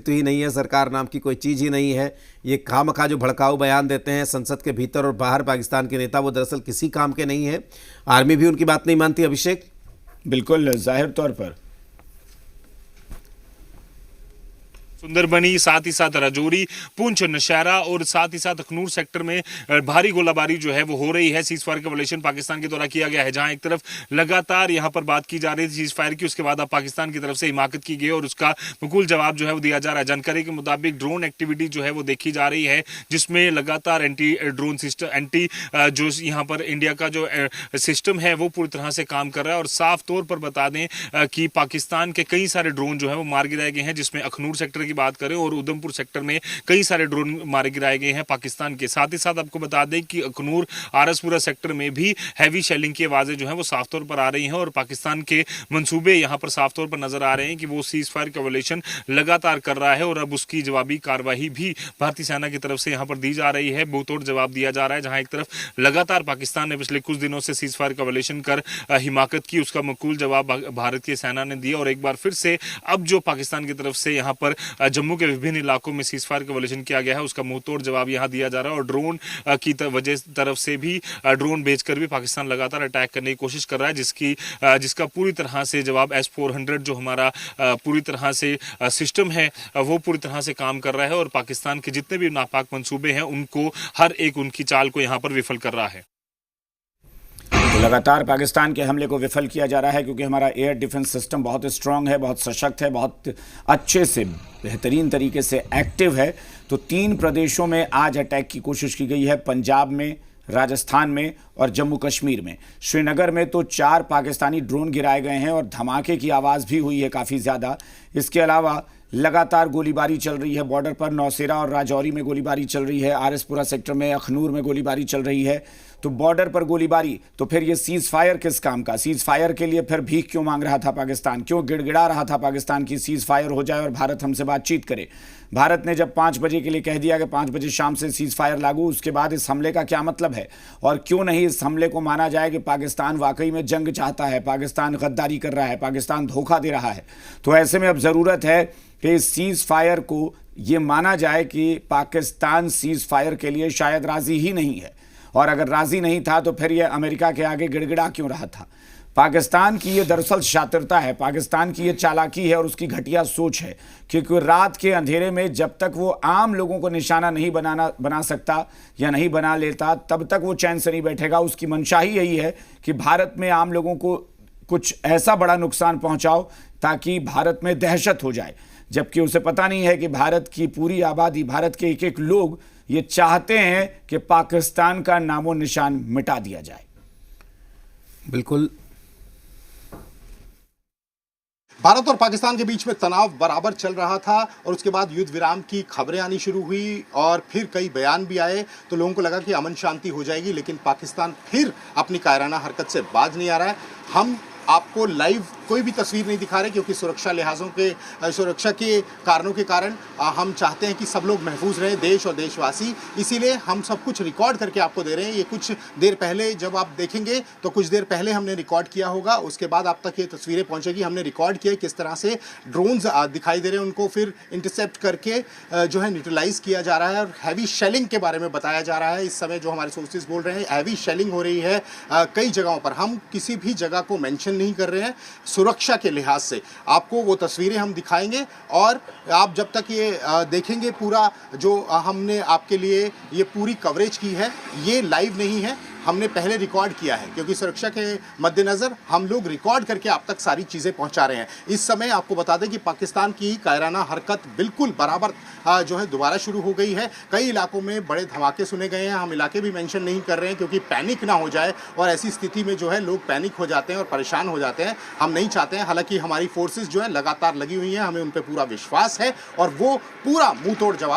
अस्तित्व ही नहीं है, सरकार नाम की कोई चीज़ ही नहीं है। ये खामखा जो भड़काऊ बयान देते हैं संसद के भीतर और बाहर पाकिस्तान के नेता, वो दरअसल किसी काम के नहीं है। आर्मी भी उनकी बात नहीं मानती। अभिषेक, बिल्कुल जाहिर तौर पर सुंदरबनी, साथ ही साथ राजौरी, पुंछ, नौशहरा और साथ ही साथ अखनूर सेक्टर में भारी गोलाबारी जो है वो हो रही है। सीज फायर का वायलेशन पाकिस्तान के द्वारा किया गया है, जहां एक तरफ लगातार यहां पर बात की जा रही थी सीज फायर की, उसके बाद अब पाकिस्तान की तरफ से हिमाकत की गई और उसका मुकुल जवाब जो है वो दिया जा रहा है। जानकारी के मुताबिक ड्रोन एक्टिविटी जो है वो देखी जा रही है, जिसमें लगातार एंटी ड्रोन सिस्टम, एंटी जो यहाँ पर इंडिया का जो सिस्टम है वो पूरी तरह से काम कर रहा है। और साफ तौर पर बता दें कि पाकिस्तान के कई सारे ड्रोन जो है वो मार गिराए गए हैं, जिसमें अखनूर सेक्टर की बात करें और उधमपुर सेक्टर में कई सारे ड्रोन मारे गिराए गए हैं पाकिस्तान के। साथ ही साथ आपको बता दें कि अखनूर आरसपुरा सेक्टर में भी हैवी शेलिंग की आवाजें जो हैं वो साफ तौर पर आ रही हैं और पाकिस्तान के मंसूबे यहां पर साफ तौर पर नजर आ रहे हैं कि वो सीज फायर का वायलेशन लगातार कर रहा है और अब उसकी जवाबी कार्रवाई भी भारतीय सेना की तरफ से यहां पर दी जा रही है। मुंहतोड़ जवाब दिया जा रहा है, जहां एक तरफ लगातार पाकिस्तान ने पिछले कुछ दिनों से सीज फायर का वायलेशन कर हिमाकत की, उसका मकबूल जवाब भारत की सेना ने दिया और एक बार फिर से अब जो पाकिस्तान की तरफ से यहां पर जम्मू के विभिन्न इलाकों में सीज फायर का वायलेशन किया गया है, उसका मुंहतोड़ जवाब यहां दिया जा रहा है। और ड्रोन की वजह तरफ से भी ड्रोन भेजकर भी पाकिस्तान लगातार अटैक करने की कोशिश कर रहा है, जिसका पूरी तरह से जवाब S-400 जो हमारा पूरी तरह से सिस्टम है वो पूरी तरह से काम कर रहा है और पाकिस्तान के जितने भी नापाक मंसूबे हैं उनको हर एक उनकी चाल को यहां पर विफल कर रहा है। तो लगातार पाकिस्तान के हमले को विफल किया जा रहा है, क्योंकि हमारा एयर डिफेंस सिस्टम बहुत स्ट्रांग है, बहुत सशक्त है, बहुत अच्छे से बेहतरीन तरीके से एक्टिव है। तो 3 प्रदेशों में आज अटैक की कोशिश की गई है, पंजाब में, राजस्थान में और जम्मू कश्मीर में। श्रीनगर में तो 4 पाकिस्तानी ड्रोन गिराए गए हैं और धमाके की आवाज़ भी हुई है काफ़ी ज़्यादा। इसके अलावा लगातार गोलीबारी चल रही है बॉर्डर पर, नौशेरा और राजौरी में गोलीबारी चल रही है, आरएसपुरा सेक्टर में, अखनूर में गोलीबारी चल रही है। तो बॉर्डर पर गोलीबारी, तो फिर ये सीज फायर किस काम का? सीज फायर के लिए फिर भीख क्यों मांग रहा था पाकिस्तान? क्यों गिड़गिड़ा रहा था पाकिस्तान की सीज फायर हो जाए और भारत हमसे बातचीत करे? भारत ने जब 5 बजे के लिए कह दिया कि 5 बजे शाम से सीज फायर लागू, उसके बाद इस हमले का क्या मतलब है? और क्यों नहीं इस हमले को माना जाए कि पाकिस्तान वाकई में जंग चाहता है, पाकिस्तान गद्दारी कर रहा है, पाकिस्तान धोखा दे रहा है? तो ऐसे में अब ज़रूरत है कि इस सीज फायर को ये माना जाए कि पाकिस्तान सीज फायर के लिए शायद राज़ी ही नहीं है, और अगर राज़ी नहीं था तो फिर ये अमेरिका के आगे गिड़गिड़ा क्यों रहा था? पाकिस्तान की ये दरअसल शातिरता है, पाकिस्तान की ये चालाकी है और उसकी घटिया सोच है, क्योंकि रात के अंधेरे में जब तक वो आम लोगों को निशाना नहीं बना सकता या नहीं बना लेता, तब तक वो चैन से नहीं बैठेगा। उसकी मंशा ही यही है कि भारत में आम लोगों को कुछ ऐसा बड़ा नुकसान पहुंचाओ ताकि भारत में दहशत हो जाए, जबकि उसे पता नहीं है कि भारत की पूरी आबादी, भारत के एक एक लोग ये चाहते हैं कि पाकिस्तान का नामो निशान मिटा दिया जाए। बिल्कुल। भारत और पाकिस्तान के बीच में तनाव बराबर चल रहा था और उसके बाद युद्ध विराम की खबरें आनी शुरू हुई और फिर कई बयान भी आए, तो लोगों को लगा कि अमन शांति हो जाएगी, लेकिन पाकिस्तान फिर अपनी कायराना हरकत से बाज नहीं आ रहा है। हम आपको लाइव कोई भी तस्वीर नहीं दिखा रहे, क्योंकि सुरक्षा के कारणों के कारण हम चाहते हैं कि सब लोग महफूज रहें, देश और देशवासी, इसीलिए हम सब कुछ रिकॉर्ड करके आपको दे रहे हैं। ये कुछ देर पहले जब आप देखेंगे तो कुछ देर पहले हमने रिकॉर्ड किया होगा, उसके बाद आप तक ये तस्वीरें पहुंचेगी। हमने रिकॉर्ड किया किस तरह से ड्रोन्स दिखाई दे रहे हैं, उनको फिर इंटरसेप्ट करके जो है न्यूट्रलाइज किया जा रहा है और हैवी शेलिंग के बारे में बताया जा रहा है। इस समय जो हमारे सोर्सेज बोल रहे हैं, हैवी शेलिंग हो रही है कई जगहों पर। हम किसी भी जगह को मेंशन नहीं कर रहे हैं, सुरक्षा के लिहाज से आपको वो तस्वीरें हम दिखाएंगे और आप जब तक ये देखेंगे पूरा जो हमने आपके लिए ये पूरी कवरेज की है, ये लाइव नहीं है, हमने पहले रिकॉर्ड किया है, क्योंकि सुरक्षा के मद्देनज़र हम लोग रिकॉर्ड करके आप तक सारी चीज़ें पहुंचा रहे हैं। इस समय आपको बता दें कि पाकिस्तान की कायराना हरकत बिल्कुल बराबर जो है दोबारा शुरू हो गई है। कई इलाकों में बड़े धमाके सुने गए हैं, हम इलाके भी मेंशन नहीं कर रहे हैं क्योंकि पैनिक ना हो जाए, और ऐसी स्थिति में जो है लोग पैनिक हो जाते हैं और परेशान हो जाते हैं, हम नहीं चाहते हैं। हालांकि हमारी फोर्सेस जो है लगातार लगी हुई हैं, हमें उन पर पूरा विश्वास है और वो पूरा मुंह तोड़ जवाब